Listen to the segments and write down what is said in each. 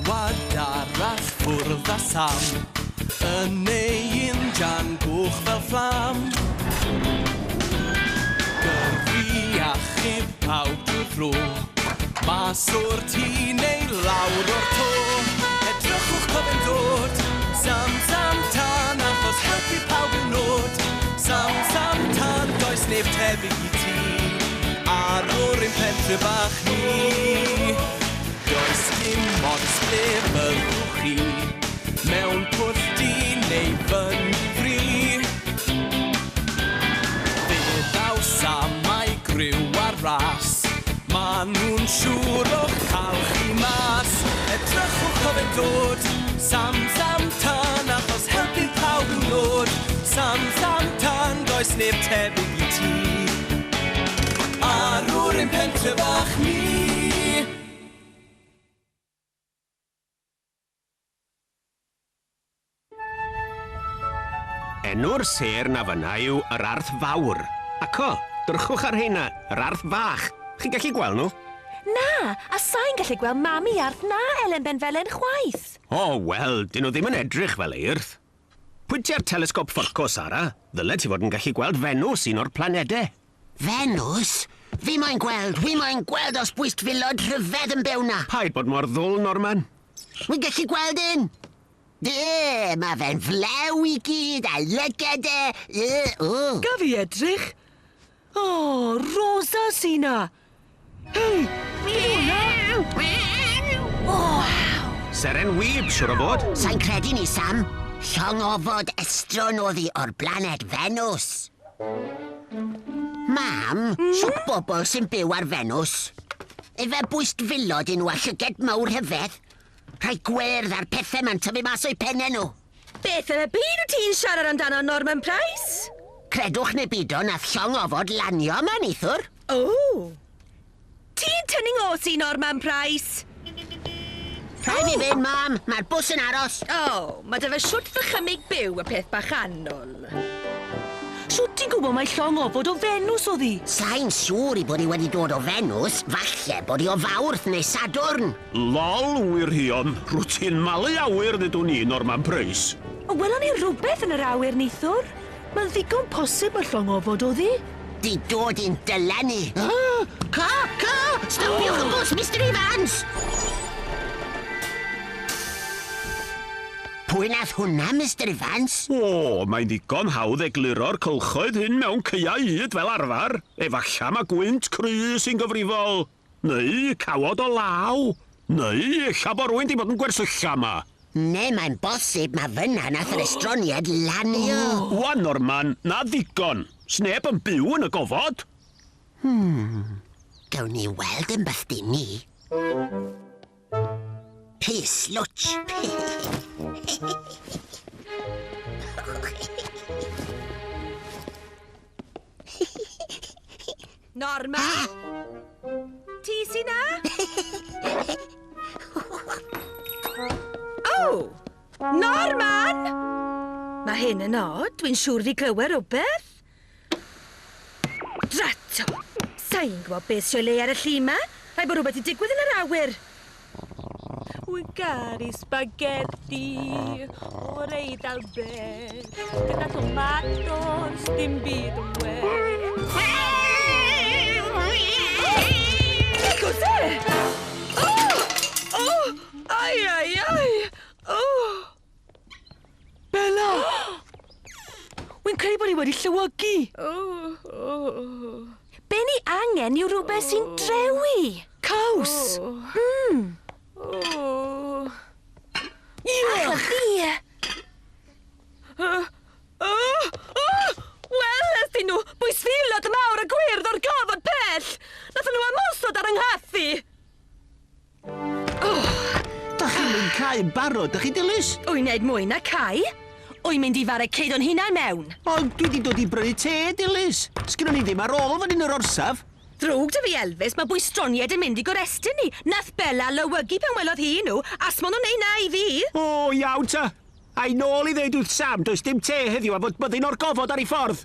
clywed arall ffwrdd a Sam yn ei injan gwch fel fflam. Gyrfi a chyb pawb drwy'r ffro, mas o'r tŷ neu lawr o'r to. Edrychwch cofyn dod, Sam Sam Tân, achos helpu pawb i'w nod. Sam Sam Tân, does neb tebyg i ti, ar o'r ein pentre bach ni. Does dim ond ble fyddwch chi, mewn pwlldi neu fyn fri. Fe ddaw Sam a'i gryw ar ras, ma nhw'n siŵr o'ch cael chi mas. Edrychwch cofyn dod, Sam Sam Tân, achos helpu pawb i'w nod. Sam Sam Tân, does neb tebyg i ti, ar o'r ein pentre bach ni. Enw'r ser na fyna yw yr arth fawr. Ac o, drychwch ar heina, yr arth fach. Chi'n gallu gweld nhw? Na, a sa'n gallu gweld mami arth na Elen Benfelen chwaith. O, wel, dyn nhw ddim yn edrych fel eirth. Pwyntia'r telesgop fforco, Sara. Ddyle ti fod yn gallu gweld Fenws, un o'r planedau. Fenws? Fi moyn gweld os Bwystfilod rhyfedd yn byw na. Paid bod mor ddwl, Norman. Wi'n gallu gweld un. Mae fe'n flew i gyd a lygede. Ga fi edrych? O, Rosa sy'n na. Hei, Seren wyb, siwr o fod. Sa'n credu ni, Sam. Llong ofod estron oddi o'r blaned Fenws. Mam, siwc bobl sy'n byw ar Fenws. Efe Bwystfilod yn nhw a llyged mawr hyfedd. Rhai gwyrdd a'r pethau ma'n tyfu mas o'i penne nhw. Beth yn y byd wyt ti'n siarad amdano, Norman Price? Credwch neu byd o nath llong ofod lanio yma, neithwr. O! Ti'n tynnu'n os i, Norman Price? Rhaid fi fynd, mam. Mae'r bws yn aros. O, mae dy fe siwt ddychymig byw y peth bach annol. Siwt ti'n gwybod mae llong ofod o Fenws o ddi? Sa'n siŵr i bod i wedi dod o Fenws, falle bod i o Fawrth neu Sadwrn. Lol, wirhion. Rwyt ti'n malu awyr ddydwn ni, Norman Price. O, welon ni rhywbeth yn yr awyr, neithwr. Mae'n ddigon posib y llong ofod o ddi. Di dod i'n dylenni. Ca! Stopiwch y bws, Mr Evans! Pwy nath hwnna, Mr Evans? O, mae'n ddigon hawdd egluro'r cylchoedd hyn mewn cyia yd fel arfer. Efalla mae gwynt cry sy'n gyfrifol. Neu cawod o law. Neu ella bod rwy'n di bod yn gwersylla yma. Ne, mae'n bosib mae fyna nath yr estroniad lanio. Wan, Norman, na ddigon. Sneb yn byw yn y gofod. Gawn ni weld yn bythdi ni. Pys, lwtch. Norman? Ti sy'n na? O! Norman! Mae hyn yn od, dwi'n siŵr fi glywed rhywbeth. Drato! Sa'n gwybod beth sy'n le ar y llun ma? Rhaid bod rhywbeth i digwydd yn yr awyr. Wy'n gari spaghetti o wrheiddiol beth, gyda tomatos, dim byd yn well. Cos'è? Ai! Bella! Wy'n credu bod ni wedi llywygu. Be ni angen yw rhywbeth sy'n drewi. Caws! Ach, fi! Wel, ydyn nhw, Bwystfilod mawr y Gwyrdd o'r gofod pell. Nathon nhw ymosod ar ynghathu. Da chi'n mynd cael barod, da chi Dilys? Wy'n neud mwy na cau. Wy'n mynd i fara ceidon hunan mewn. Ond dwi wedi dod i brynu te, Dilys. Sgynnon ni ddim ar ôl fan hyn yr orsaf. Drwg dy fi, Elvis, mae bwystroniaid yn mynd i gorestyn ni. Nath Bella lywygu pan welodd hi nhw, a smon nhw'n neud na i fi. O, iawn ta. A'i nôl i ddeud wrth Sam, does dim te heddiw a fod byddin o'r gofod ar ei ffordd.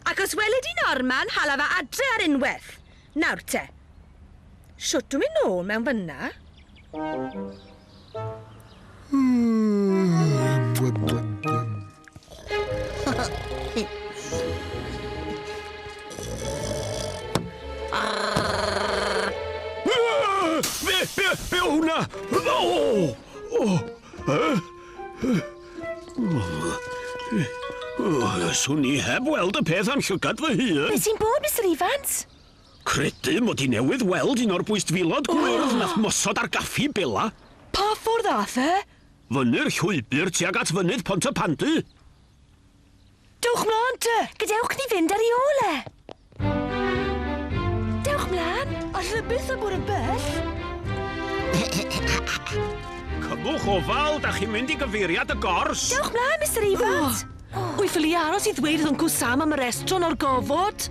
Ac os weled i Norman, hala fa adre ar unwaith. Nawr te. Siwt dwi'n mynd nôl mewn fyna? Be hwnna? Swn i heb weld y peth am llygad fy hun. Be sy'n bod, Mr Evans? Credu mod i newydd weld un o'r bwystfilod gwyrdd nath mosod ar gaffi bela. Pa ffordd ath e? Fyny'r llwybr tuag at fynydd Pontypandy. Dewch mlaen te! Gadewch ni fynd ar ei ôl e! Dewch mlaen! A rhywbeth am bod yn bell? Cymwch ofal, da chi'n mynd i gyfeiriad y gors. Dewch mlaen, Mr Evans! Wy'n ffili aros i ddweud Uncle Sam am y restron o'r gofod?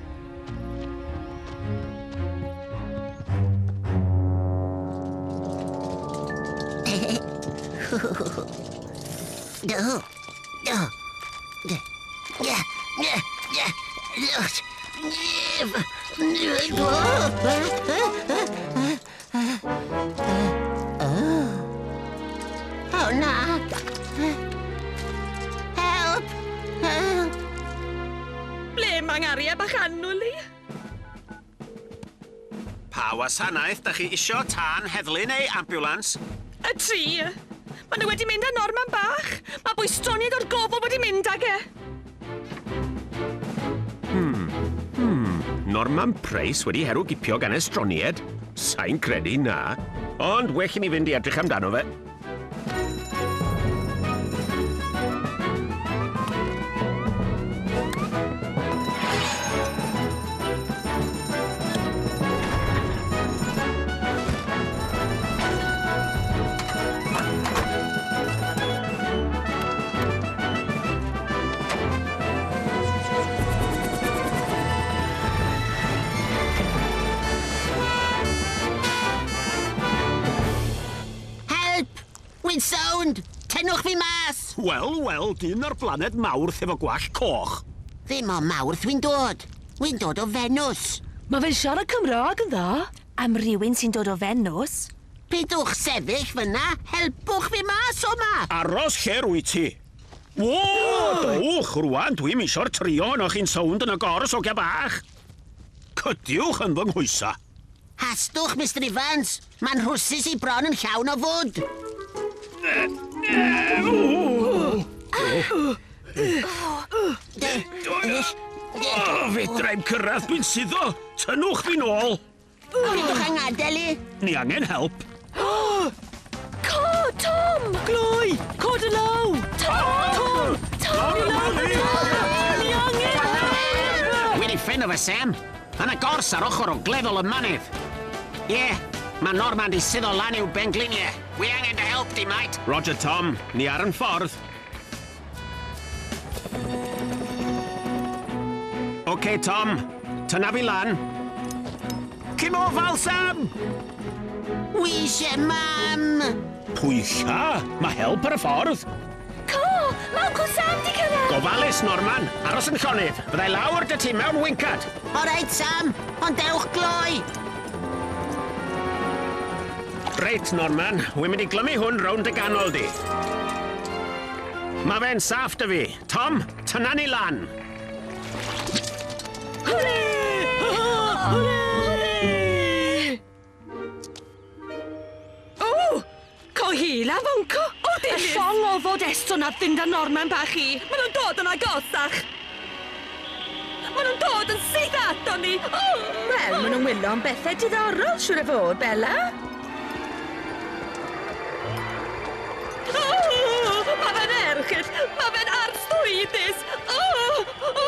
Oh, na. Help! Ble mae'n ariau bach annwl i? Pa wasanaeth da chi isio tân, heddlu neu ambulans? Y tri. Mae nhw wedi mynd â Norman bach. Mae bwystroniad o'r gofod wedi mynd ag e. Norman Price wedi herw gipio gan estronied? Sa'n credu na. Ond well i ni fynd i edrych amdano fe. Wy'n sound! Tenwch fi mas! Wel, dyn ar blaned Mawrth efo gwall coch. Ddim o Mawrth wy'n dod. Wy'n dod o Fenws. Mae fe'n siarad Cymraeg yn dda. Am rywun sy'n dod o Fenws. Pidwch sefyll fyna, helpwch fi mas o ma! Aros lle rwy ti. Dowch, rwan dwi'n isio'r trio yn o'ch chi'n sound yn y gors o bach. Cydiwch yn fy nghwysa. Hastwch, Mr Evans. Mae'n rhwsus i bron yn llawn o fwd. Fedrai'm cyrraedd, dwi'n suddo. Tynwch fi nôl. Pidwch ang adael i. Ni angen help. Cod, Tom! Gloi! Cod y law! Tom! Tom! Ni angen! Wedi ffrind o fe, Sam. Yn y gors ar ochr o gleddol y mynydd. Mae Norman di suddo lan i'w bengliniau. Wi angen dy help di, mate. Roger, Tom. Ni ar yn ffordd. OK, Tom. Tyna fi lan. Cym ofal, Sam! Wi eisiau mam! Pwylla? Mae help ar y ffordd. Mae Uncle Sam di cyrraedd! Gofalus, Norman. Aros yn llonydd. Byddai lawr dy ti mewn wincad. Alright, Sam. Ond dewch gloi. Reit, Norman. Wy'n mynd i glymu hwn rownd y ganol di. Mae fe'n saff dy fi. Tom, tyna ni lan. Cohila, Fonco! Y llong o fod estron a fynd â Norman bach i. Maen nhw'n dod yn agosach. Maen nhw'n dod yn sydd ato ni. Wel, maen nhw'n wylo am bethau diddorol, siŵr o fod, Bella. Mae fe'n erchyll. Mae fe'n arsdwydus.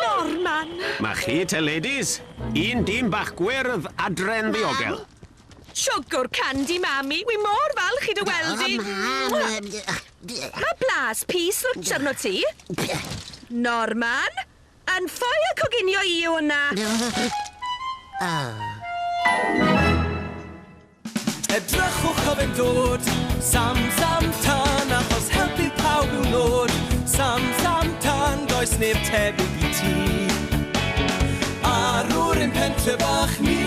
Norman. Mae chi te, ladies. Un dîm bach gwyrdd adren ddiogel. Siwgr candy, Mami. Wi mor falch i dy weld i. Mae blas pys lwtch arno ti. Norman, yn ffoi a coginio i hwnna. Edrychwch o fe'n dod, Sam Tân, achos helpu pawb i'w nod. Sam Tân, does neb tebyg i ti. Arwr yn pentre bach ni,